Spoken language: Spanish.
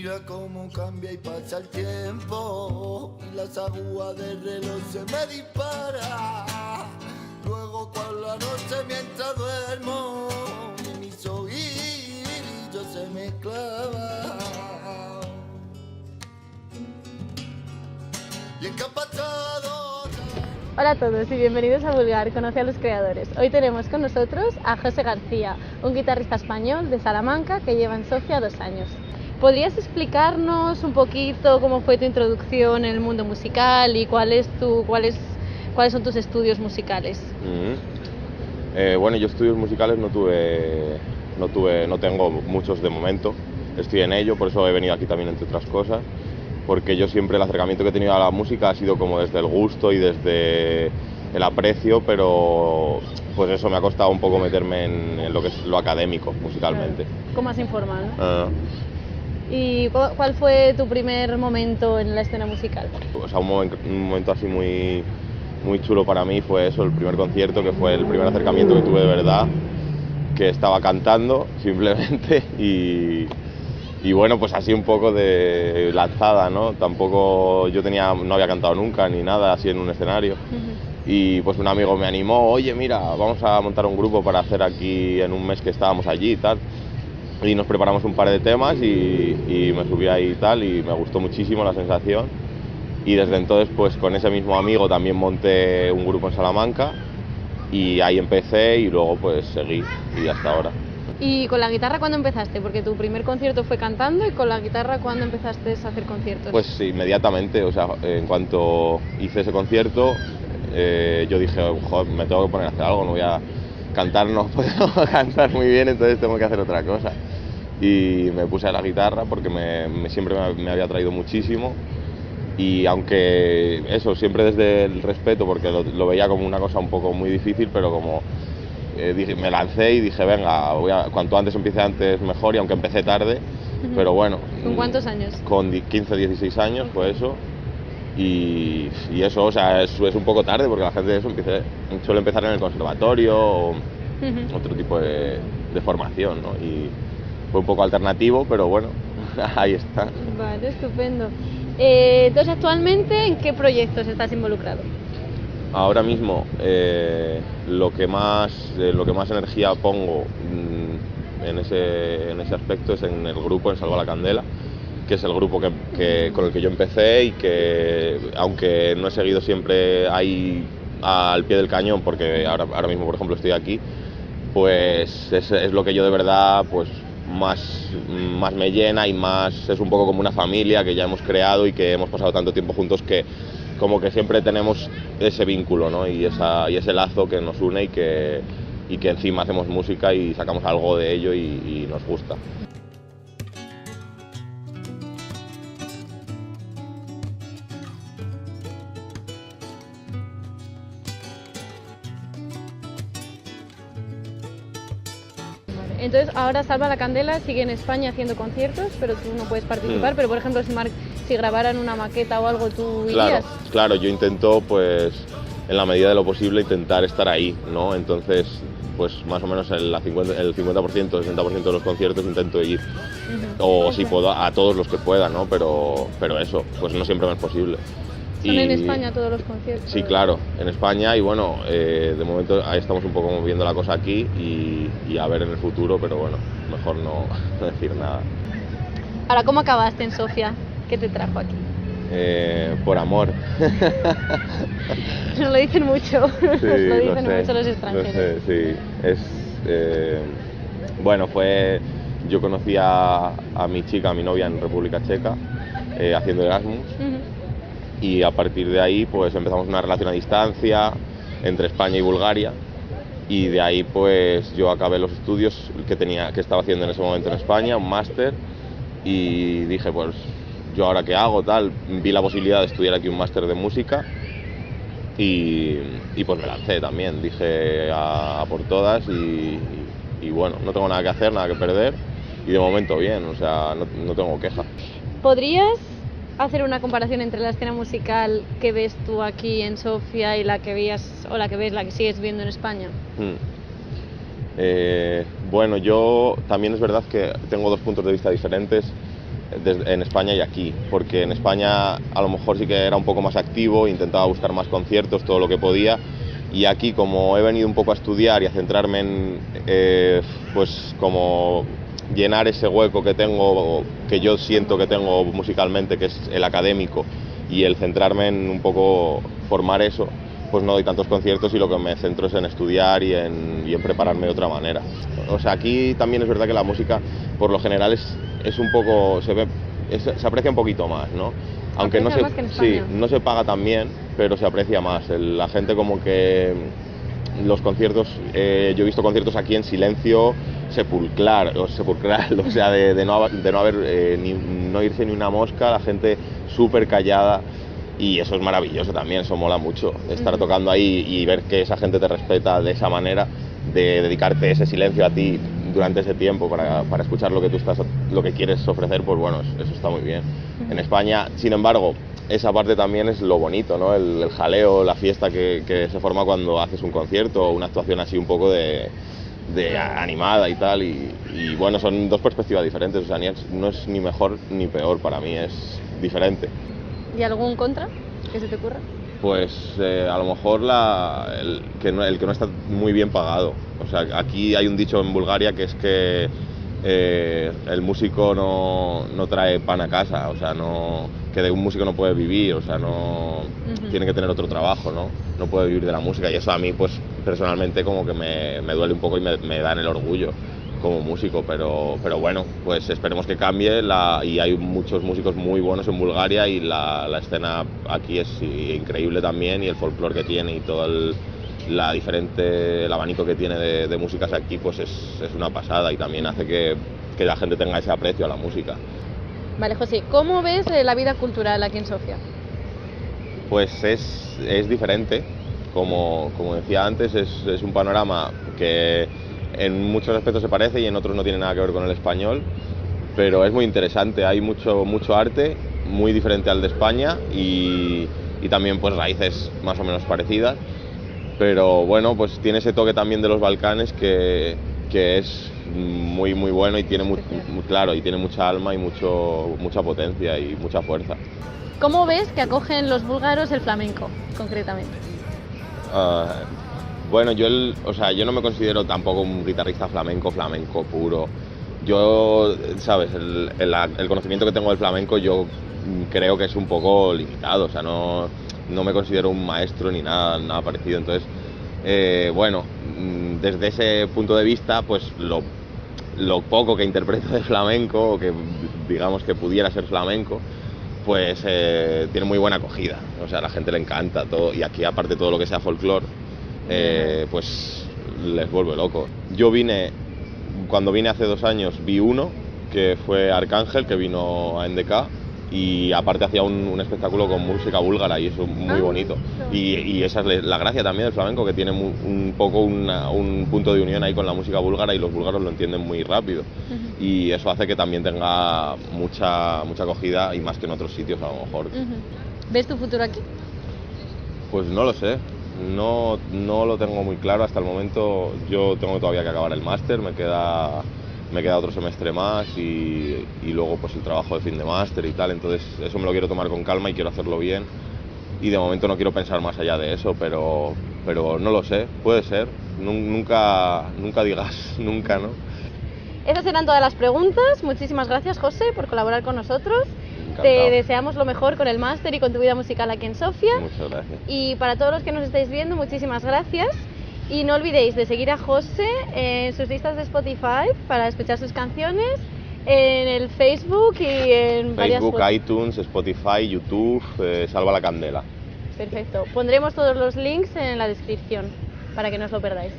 Mira cómo cambia y pasa el tiempo y las agujas del reloj se me disparan. Luego por la noche mientras duermo y mis oídos se me clavan. Y es que ha pasado. Hola a todos y bienvenidos a Vulgar, conoce a los creadores. Hoy tenemos con nosotros a José García, un guitarrista español de Salamanca que lleva en Sofía 2 años. ¿Podrías explicarnos un poquito cómo fue tu introducción en el mundo musical y cuáles son tus estudios musicales? Bueno, yo estudios musicales no tengo muchos de momento. Estoy en ello, por eso he venido aquí también, entre otras cosas, porque yo siempre el acercamiento que he tenido a la música ha sido como desde el gusto y desde el aprecio, pero pues eso me ha costado un poco meterme en lo que es lo académico musicalmente. Como más informal, ¿no? ¿Y cuál fue tu primer momento en la escena musical? O sea, un momento así muy chulo para mí fue eso, el primer concierto, que fue el primer acercamiento que tuve de verdad, que estaba cantando simplemente y bueno, pues así un poco de lanzada, ¿no? Tampoco no había cantado nunca ni nada así en un escenario. Y pues un amigo me animó, oye mira, vamos a montar un grupo para hacer aquí en un mes que estábamos allí y tal. Y nos preparamos un par de temas y me subí ahí y tal, y me gustó muchísimo la sensación. Y desde entonces pues con ese mismo amigo también monté un grupo en Salamanca y ahí empecé y luego pues seguí y hasta ahora. ¿Y con la guitarra cuándo empezaste? Porque tu primer concierto fue cantando, y con la guitarra ¿cuándo empezaste a hacer conciertos? Pues inmediatamente, o sea, en cuanto hice ese concierto yo dije, joder, me tengo que poner a hacer algo, no voy a cantar, no puedo cantar muy bien, entonces tengo que hacer otra cosa. Y me puse a la guitarra porque siempre me había atraído muchísimo, y aunque eso, siempre desde el respeto, porque lo veía como una cosa un poco muy difícil, pero como me lancé y dije, venga, cuanto antes empiece antes mejor, y aunque empecé tarde, pero bueno. ¿Con cuántos años? Con 15, 16 años fue eso. Y eso, o sea, es un poco tarde porque la gente de eso suele empezar en el conservatorio o otro tipo de formación, ¿no? Y fue un poco alternativo, pero bueno, ahí está. Vale, estupendo. Entonces, actualmente, ¿en qué proyectos estás involucrado? Ahora mismo, lo que más energía pongo en ese aspecto es en el grupo, en Salva la Candela, que es el grupo con el que yo empecé y que, aunque no he seguido siempre ahí al pie del cañón, porque ahora mismo, por ejemplo, estoy aquí, pues es lo que yo de verdad pues más me llena, y más es un poco como una familia que ya hemos creado y que hemos pasado tanto tiempo juntos que como que siempre tenemos ese vínculo, ¿no? y ese lazo que nos une y que encima hacemos música y sacamos algo de ello y nos gusta. Entonces, ahora Salva la Candela sigue en España haciendo conciertos, pero tú no puedes participar. Pero, por ejemplo, si grabaran una maqueta o algo, ¿tú irías? Claro, yo intento, pues, en la medida de lo posible, intentar estar ahí, ¿no? Entonces, pues, más o menos el 50%, el 60% de los conciertos intento ir. O si puedo, a todos los que pueda, ¿no? Pero eso, pues no siempre me es posible. ¿Son en España todos los conciertos? Sí, claro, en España, y bueno, de momento ahí estamos un poco moviendo la cosa aquí y a ver en el futuro, pero bueno, mejor no decir nada. Ahora, ¿cómo acabaste en Sofía? ¿Qué te trajo aquí? Por amor. Nos lo dicen mucho, Sí, lo dicen sé, mucho los extranjeros. Lo sé, sí. Bueno, yo conocí a mi chica, a mi novia, en República Checa, haciendo Erasmus. Y a partir de ahí pues empezamos una relación a distancia entre España y Bulgaria, y de ahí pues yo acabé los estudios que estaba haciendo en ese momento en España, un máster, y dije, pues yo ahora qué hago, tal, vi la posibilidad de estudiar aquí un máster de música y pues me lancé también, dije a por todas y bueno, no tengo nada que hacer, nada que perder, y de momento bien, o sea, no tengo queja. ¿Podrías hacer una comparación entre la escena musical que ves tú aquí en Sofía y la que veías, o la que sigues viendo en España? Bueno, yo también es verdad que tengo dos puntos de vista diferentes. en España y aquí, porque en España a lo mejor sí que era un poco más activo, intentaba buscar más conciertos, todo lo que podía, y aquí como he venido un poco a estudiar y a centrarme en pues como llenar ese hueco que tengo, que yo siento que tengo musicalmente, que es el académico, y el centrarme en un poco formar eso, pues no doy tantos conciertos y lo que me centro es en estudiar y en prepararme de otra manera. O sea, aquí también es verdad que la música por lo general es un poco, se aprecia un poquito más, ¿no? Aunque no se paga tan bien, pero se aprecia más. La gente como que los conciertos, yo he visto conciertos aquí en silencio sepulcral, o sea, de no haber no irse ni una mosca, la gente súper callada. Y eso es maravilloso también, eso mola mucho, estar tocando ahí y ver que esa gente te respeta de esa manera, de dedicarte ese silencio a ti durante ese tiempo para escuchar lo que quieres ofrecer, pues bueno, eso está muy bien. En España, sin embargo, esa parte también es lo bonito, ¿no? El jaleo, la fiesta que se forma cuando haces un concierto o una actuación así un poco de animada y tal, y bueno, son dos perspectivas diferentes, o sea, no es ni mejor ni peor, para mí es diferente. ¿Y algún contra que se te ocurra? Pues a lo mejor el que no está muy bien pagado. O sea, aquí hay un dicho en Bulgaria que es que el músico no trae pan a casa, o sea, que de un músico no puede vivir, o sea, tiene que tener otro trabajo, no puede vivir de la música, y eso a mí pues personalmente como que me duele un poco y me da en el orgullo como músico, pero bueno, pues esperemos que cambie, y hay muchos músicos muy buenos en Bulgaria y la escena aquí es increíble también, y el folclore que tiene y todo el abanico que tiene de músicas aquí pues es una pasada, y también hace que la gente tenga ese aprecio a la música. Vale, José, ¿cómo ves la vida cultural aquí en Sofía? Pues es diferente, como decía antes, es un panorama que en muchos aspectos se parece y en otros no tiene nada que ver con el español, pero es muy interesante, hay mucho arte, muy diferente al de España, y también pues raíces más o menos parecidas, pero bueno, pues tiene ese toque también de los Balcanes que es muy muy bueno y tiene y tiene mucha alma y mucha potencia y mucha fuerza. ¿Cómo ves que acogen los búlgaros el flamenco, concretamente? Bueno, yo no me considero tampoco un guitarrista flamenco puro. Yo, sabes, el conocimiento que tengo del flamenco yo creo que es un poco limitado, o sea, no me considero un maestro ni nada parecido. Entonces, bueno, desde ese punto de vista, pues lo poco que interpreto de flamenco, o que digamos que pudiera ser flamenco, pues tiene muy buena acogida, o sea, a la gente le encanta todo, y aquí aparte todo lo que sea folclore, pues les vuelve loco. Cuando vine hace 2 años, vi uno, que fue Arcángel, que vino a NDK, y aparte hacía un espectáculo con música búlgara, y eso muy bonito. Y esa es la gracia también del flamenco, que tiene un poco un punto de unión ahí con la música búlgara, y los búlgaros lo entienden muy rápido. Y eso hace que también tenga mucha acogida, y más que en otros sitios a lo mejor. ¿Ves tu futuro aquí? Pues no lo sé. No lo tengo muy claro hasta el momento. Yo tengo todavía que acabar el máster, me queda otro semestre más, y luego pues el trabajo de fin de máster y tal, entonces eso me lo quiero tomar con calma y quiero hacerlo bien, y de momento no quiero pensar más allá de eso, pero no lo sé, puede ser, nunca digas nunca, ¿no? Esas eran todas las preguntas. Muchísimas gracias, José, por colaborar con nosotros. Encantado. Te deseamos lo mejor con el máster y con tu vida musical aquí en Sofía. Muchas gracias. Y para todos los que nos estáis viendo, muchísimas gracias. Y no olvidéis de seguir a José en sus listas de Spotify para escuchar sus canciones, en el Facebook y en varias Facebook, iTunes, Spotify, YouTube, Salva la Candela. Perfecto. Pondremos todos los links en la descripción para que no os lo perdáis.